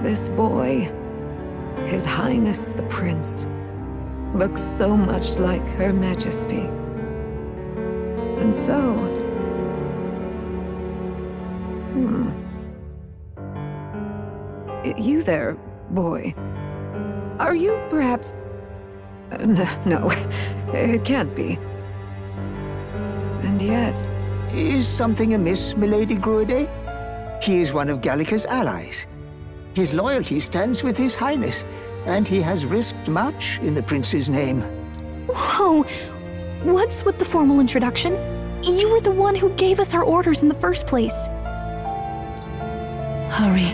This boy, His Highness the Prince, looks so much like Her Majesty. And so... You there, boy. Are you perhaps... No, it can't be. And yet... Is something amiss, milady Gruide? He is one of Gallica's allies. His loyalty stands with His Highness, and he has risked much in the prince's name. Whoa! What's with the formal introduction? You were the one who gave us our orders in the first place. Hurry.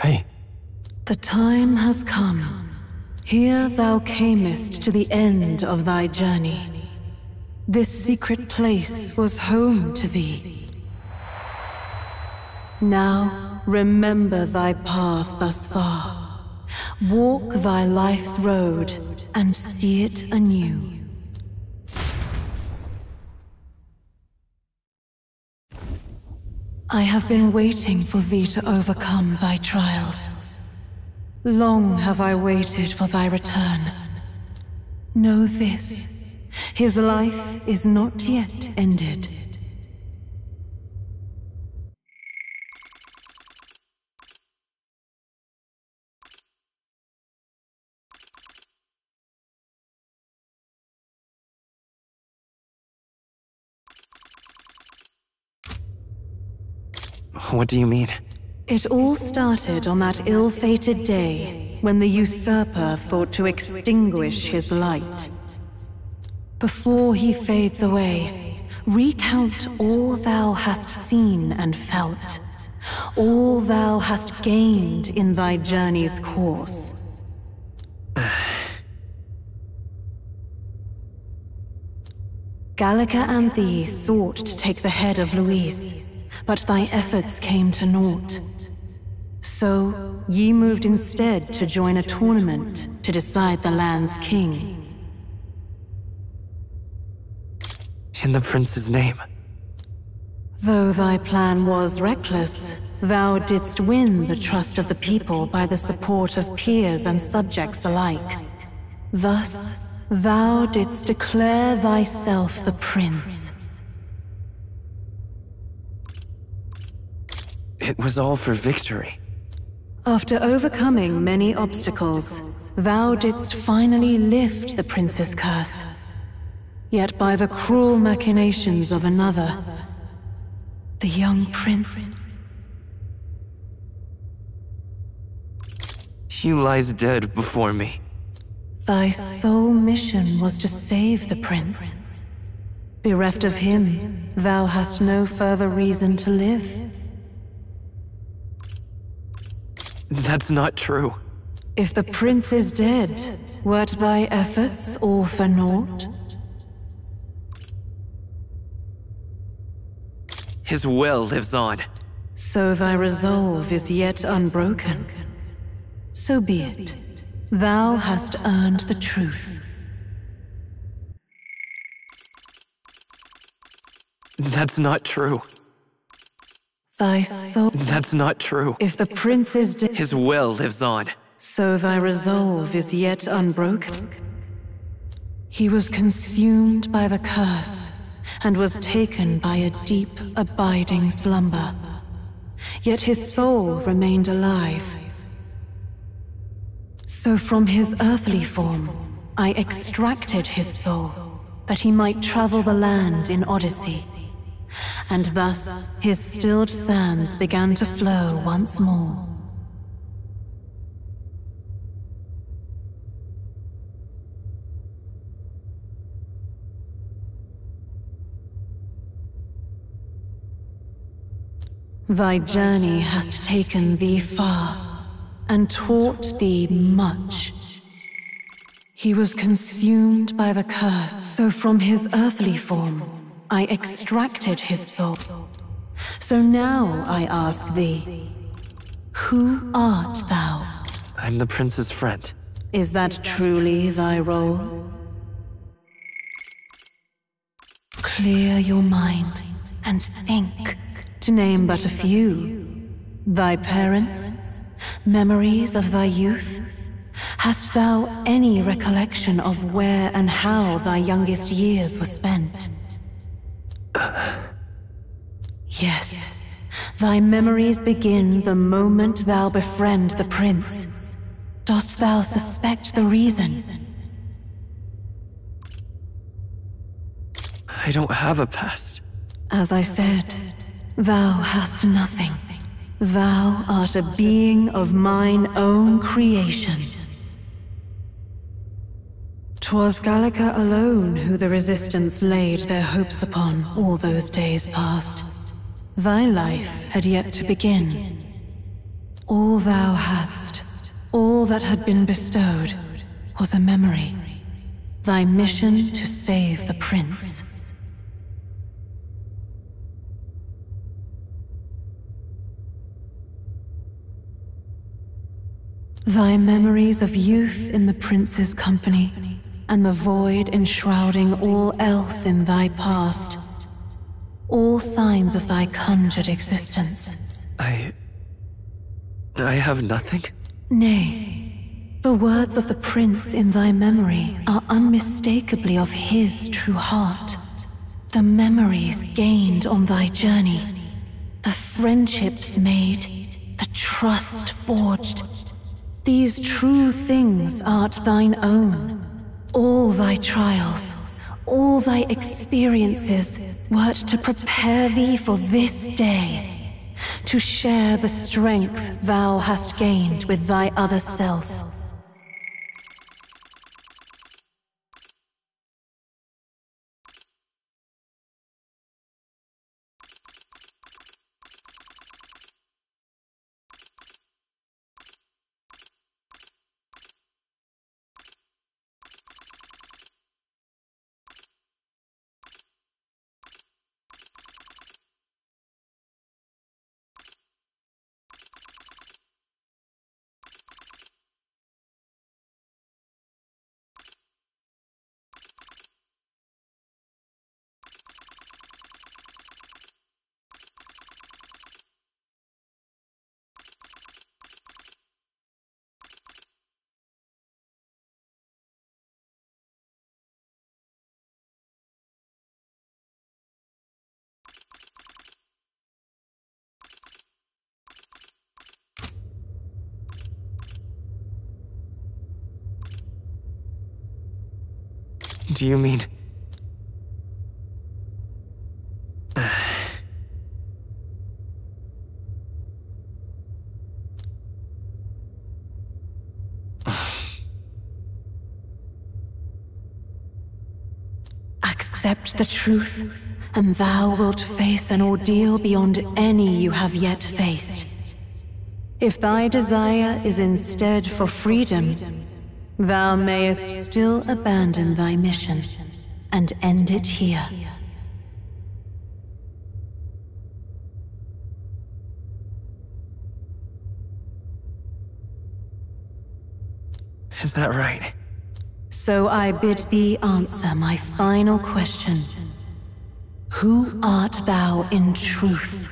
Hey. The time has come. Here thou camest to the end of thy journey. This secret place was home to thee. Now remember thy path thus far. Walk thy life's road and see it anew. I have been waiting for thee to overcome thy trials. Long have I waited for thy return. Know this, his life is not yet ended. What do you mean? It all started on that ill-fated day when the usurper thought to extinguish his light. Before he fades away, recount all thou hast seen and felt, all thou hast gained in thy journey's course. Gallica and thee sought to take the head of Louise, but thy efforts came to naught. So, ye moved instead to join a tournament to decide the land's king. In the prince's name. Though thy plan was reckless, thou didst win the trust of the people by the support of peers and subjects alike. Thus, thou didst declare thyself the prince. It was all for victory. After overcoming many obstacles, thou didst finally lift the prince's curse. Yet by the cruel machinations of another, the young prince... He lies dead before me. Thy sole mission was to save the prince. Bereft of him, thou hast no further reason to live. That's not true. If the prince is dead, wert thy efforts all for naught? His will lives on. So thy resolve is yet unbroken. So be it. Thou hast earned the truth. That's not true. Thy soul... That's not true. If the prince is dead... His will lives on. So thy resolve is yet unbroken. He was consumed by the curse, and was taken by a deep, abiding slumber. Yet his soul remained alive. So from his earthly form, I extracted his soul, that he might travel the land in Odyssey. And thus, his stilled sands began to flow once more. Thy journey hast taken thee far, and taught thee much. He was consumed by the curse, so from his earthly form, I extracted his soul. So now I ask thee, who art thou? I'm the prince's friend. Is that truly thy role? Clear your mind and think. To name but a few, thy parents, memories of thy youth? Hast thou any recollection of where and how thy youngest years were spent? Yes, thy memories begin the moment thou befriend the prince. Dost thou suspect the reason? I don't have a past. As I said, thou hast nothing. Thou art a being of mine own creation. 'Twas Gallica alone who the Resistance laid their hopes upon all those days past. Thy life had yet to begin. All thou hadst, all that had been bestowed, was a memory. Thy mission to save the prince. Thy memories of youth in the prince's company, and the void enshrouding all else in thy past. All signs of thy conjured existence. I have nothing? Nay, the words of the prince in thy memory are unmistakably of his true heart. The memories gained on thy journey, the friendships made, the trust forged. These true things art thine own. All thy trials, all thy experiences wert to prepare thee for this day, to share the strength thou hast gained with thy other self. Do you mean... Accept the truth, and thou wilt face an ordeal beyond any you have yet faced. If thy desire is instead for freedom, thou mayest still abandon thy mission and end it here. Is that right? So I bid thee answer my final question. Who art thou in truth?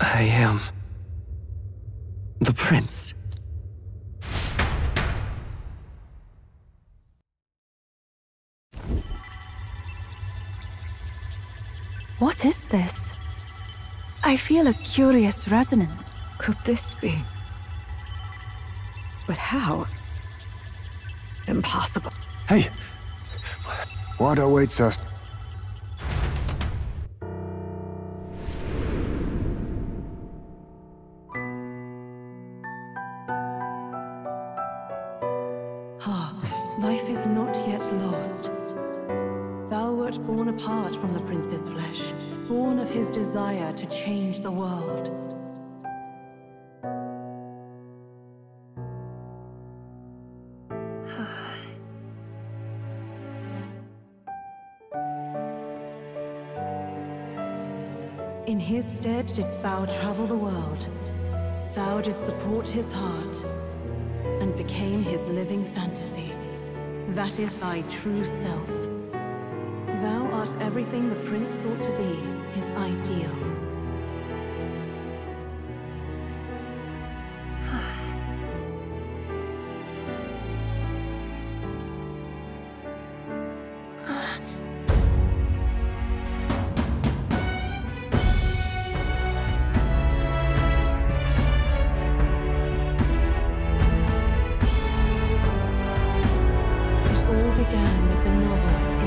I am... the prince. What is this? I feel a curious resonance. Could this be? But how? Impossible. Hey! What awaits us? Hark, life is not yet lost. Thou wert born apart from the prince's flesh, born of his desire to change the world. In his stead didst thou travel the world. Thou didst support his heart, and became his living fantasy. That is thy true self. Thou art everything the prince sought to be, his ideal. It all began with the novel.